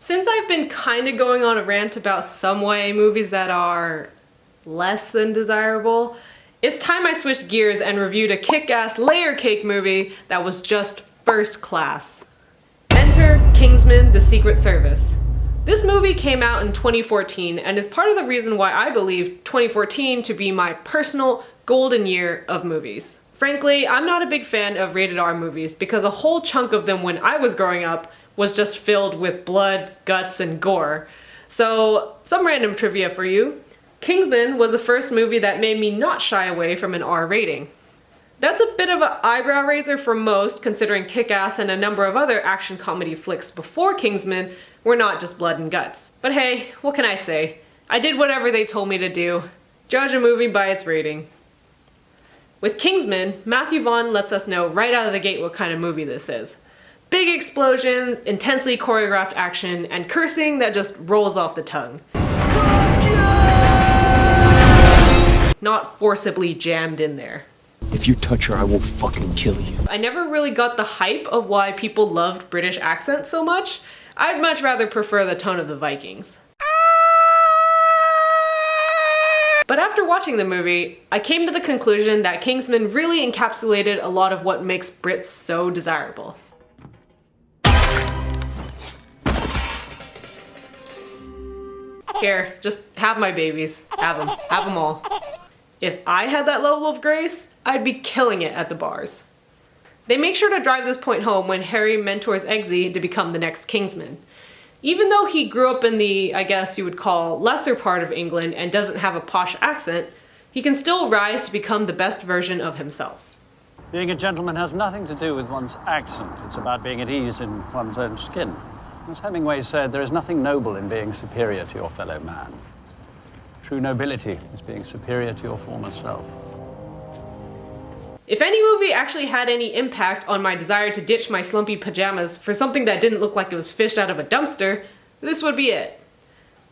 Since I've been kind of going on a rant about some YA movies that are less than desirable, it's time I switched gears and reviewed a kick-ass layer cake movie that was just first class. Enter Kingsman: The Secret Service. This movie came out in 2014 and is part of the reason why I believe 2014 to be my personal golden year of movies. Frankly, I'm not a big fan of rated R movies because a whole chunk of them when I was growing up was just filled with blood, guts, and gore. So, some random trivia for you. Kingsman was the first movie that made me not shy away from an R rating. That's a bit of an eyebrow raiser for most, considering Kick-Ass and a number of other action comedy flicks before Kingsman were not just blood and guts. But hey, what can I say? I did whatever they told me to do. Judge a movie by its rating. With Kingsman, Matthew Vaughn lets us know right out of the gate what kind of movie this is. Big explosions, intensely choreographed action, and cursing that just rolls off the tongue. Not forcibly jammed in there. If you touch her, I will fucking kill you. I never really got the hype of why people loved British accents so much. I'd much rather prefer the tone of the Vikings. But after watching the movie, I came to the conclusion that Kingsman really encapsulated a lot of what makes Brits so desirable. Here, just have my babies. Have them all. If I had that level of grace, I'd be killing it at the bars. They make sure to drive this point home when Harry mentors Eggsy to become the next Kingsman. Even though he grew up in the, I guess you would call, lesser part of England and doesn't have a posh accent, he can still rise to become the best version of himself. Being a gentleman has nothing to do with one's accent. It's about being at ease in one's own skin. As Hemingway said, there is nothing noble in being superior to your fellow man. True nobility is being superior to your former self. If any movie actually had any impact on my desire to ditch my slumpy pajamas for something that didn't look like it was fished out of a dumpster, this would be it.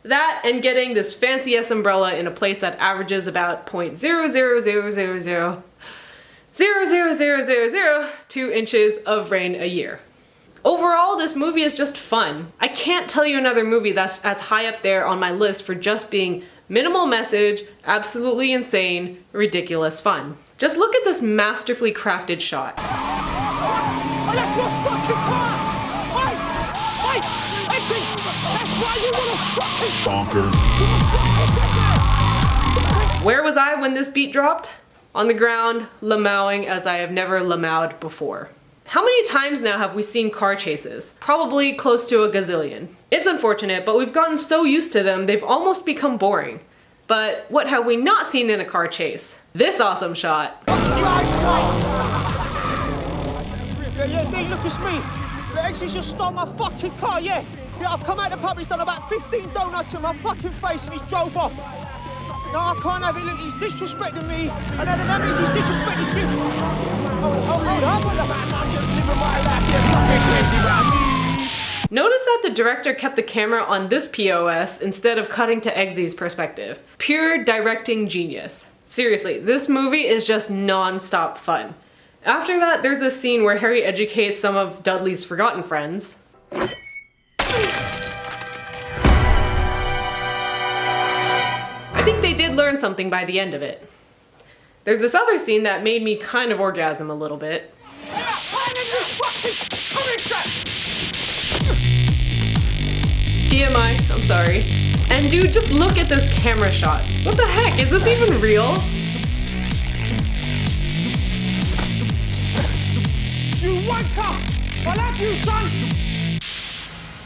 That and getting this fancy-ass umbrella in a place that averages about 0.00000000002 inches of rain a year. Overall, this movie is just fun. I can't tell you another movie that's as high up there on my list for just being minimal message, absolutely insane, ridiculous fun. Just look at this masterfully crafted shot. Oh, that's your fucking car! Hey! Eggsy! That's why you want to fucking... Bonkers. Where was I when this beat dropped? On the ground, lamowing as I have never lamowed before. How many times now have we seen car chases? Probably close to a gazillion. It's unfortunate, but we've gotten so used to them, they've almost become boring. But what have we not seen in a car chase? This awesome shot. Yeah, Dean, look, it's me. The Eggsy just stole my fucking car, yeah. Yeah, I've come out the pub, he's done about 15 donuts in my fucking face and he's drove off. No, I can't have it, look, he's disrespecting me, and then that means he's disrespecting you. Notice that the director kept the camera on this POS instead of cutting to Eggsy's perspective. Pure directing genius. Seriously, this movie is just non-stop fun. After that, there's a scene where Harry educates some of Dudley's forgotten friends. I think they did learn something by the end of it. There's this other scene that made me kind of orgasm a little bit. TMI, I'm sorry. And dude, just look at this camera shot. What the heck, is this even real? You wanker! I love you, son!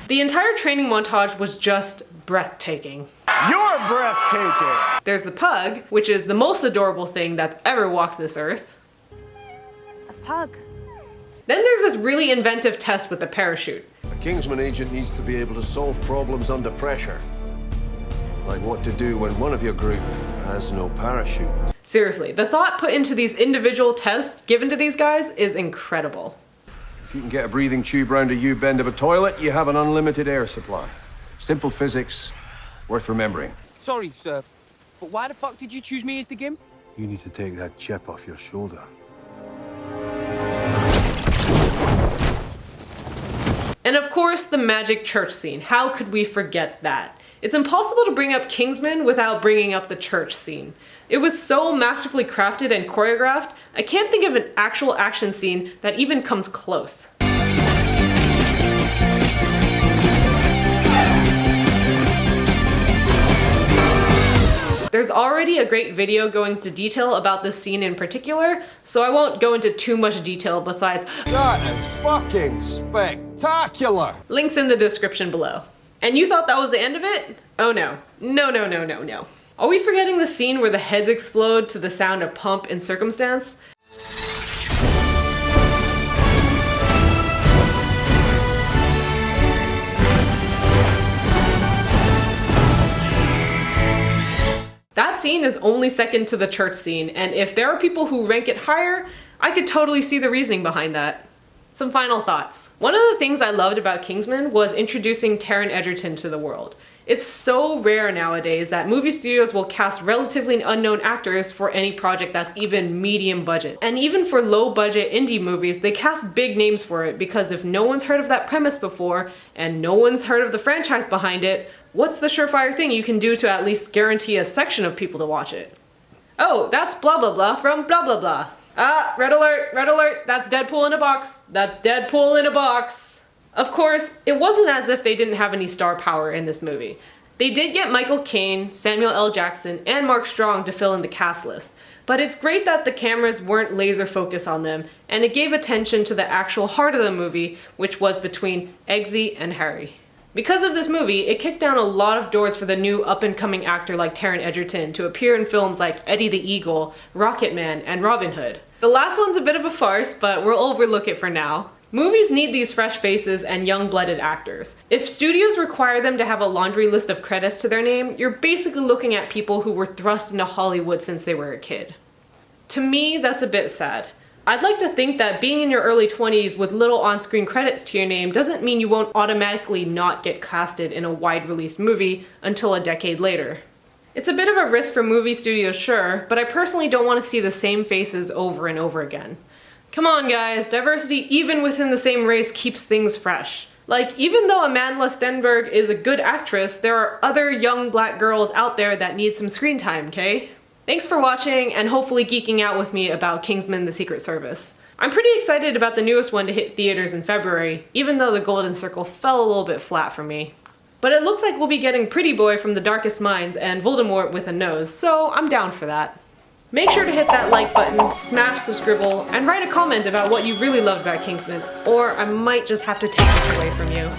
The entire training montage was just breathtaking. You're breathtaking! There's the pug, which is the most adorable thing that's ever walked this earth. A pug. Then there's this really inventive test with the parachute. A Kingsman agent needs to be able to solve problems under pressure. Like what to do when one of your group has no parachute. Seriously, the thought put into these individual tests given to these guys is incredible. If you can get a breathing tube round a U-bend of a toilet, you have an unlimited air supply. Simple physics, worth remembering. Sorry, sir, but why the fuck did you choose me as the gimp? You need to take that chip off your shoulder. And of course, the magic church scene. How could we forget that? It's impossible to bring up Kingsman without bringing up the church scene. It was so masterfully crafted and choreographed, I can't think of an actual action scene that even comes close. There's already a great video going into detail about this scene in particular, so I won't go into too much detail besides That is fucking spectacular! links in the description below. And you thought that was the end of it? Oh no. No. Are we forgetting the scene where the heads explode to the sound of Pump and Circumstance? That scene is only second to the church scene, and if there are people who rank it higher, I could totally see the reasoning behind that. Some final thoughts. One of the things I loved about Kingsman was introducing Taron Egerton to the world. It's so rare nowadays that movie studios will cast relatively unknown actors for any project that's even medium budget. And even for low budget indie movies, they cast big names for it because if no one's heard of that premise before, and no one's heard of the franchise behind it, what's the surefire thing you can do to at least guarantee a section of people to watch it? Oh, that's blah blah blah from blah blah blah. Ah, red alert, that's Deadpool in a box. That's Deadpool in a box. Of course, it wasn't as if they didn't have any star power in this movie. They did get Michael Caine, Samuel L. Jackson, and Mark Strong to fill in the cast list. But it's great that the cameras weren't laser focused on them, and it gave attention to the actual heart of the movie, which was between Eggsy and Harry. Because of this movie, it kicked down a lot of doors for the new up-and-coming actor like Taron Egerton to appear in films like Eddie the Eagle, Rocketman, and Robin Hood. The last one's a bit of a farce, but we'll overlook it for now. Movies need these fresh faces and young-blooded actors. If studios require them to have a laundry list of credits to their name, you're basically looking at people who were thrust into Hollywood since they were a kid. To me, that's a bit sad. I'd like to think that being in your early 20s with little on-screen credits to your name doesn't mean you won't automatically not get casted in a wide-released movie until a decade later. It's a bit of a risk for movie studios, sure, but I personally don't want to see the same faces over and over again. Come on guys, diversity even within the same race keeps things fresh. Like, even though Amandla Stenberg is a good actress, there are other young black girls out there that need some screen time, okay? Thanks for watching and hopefully geeking out with me about Kingsman: The Secret Service. I'm pretty excited about the newest one to hit theaters in February, even though the Golden Circle fell a little bit flat for me. But it looks like we'll be getting Pretty Boy from The Darkest Minds and Voldemort with a nose, so I'm down for that. Make sure to hit that like button, smash the scribble, and write a comment about what you really loved about Kingsman, or I might just have to take this away from you.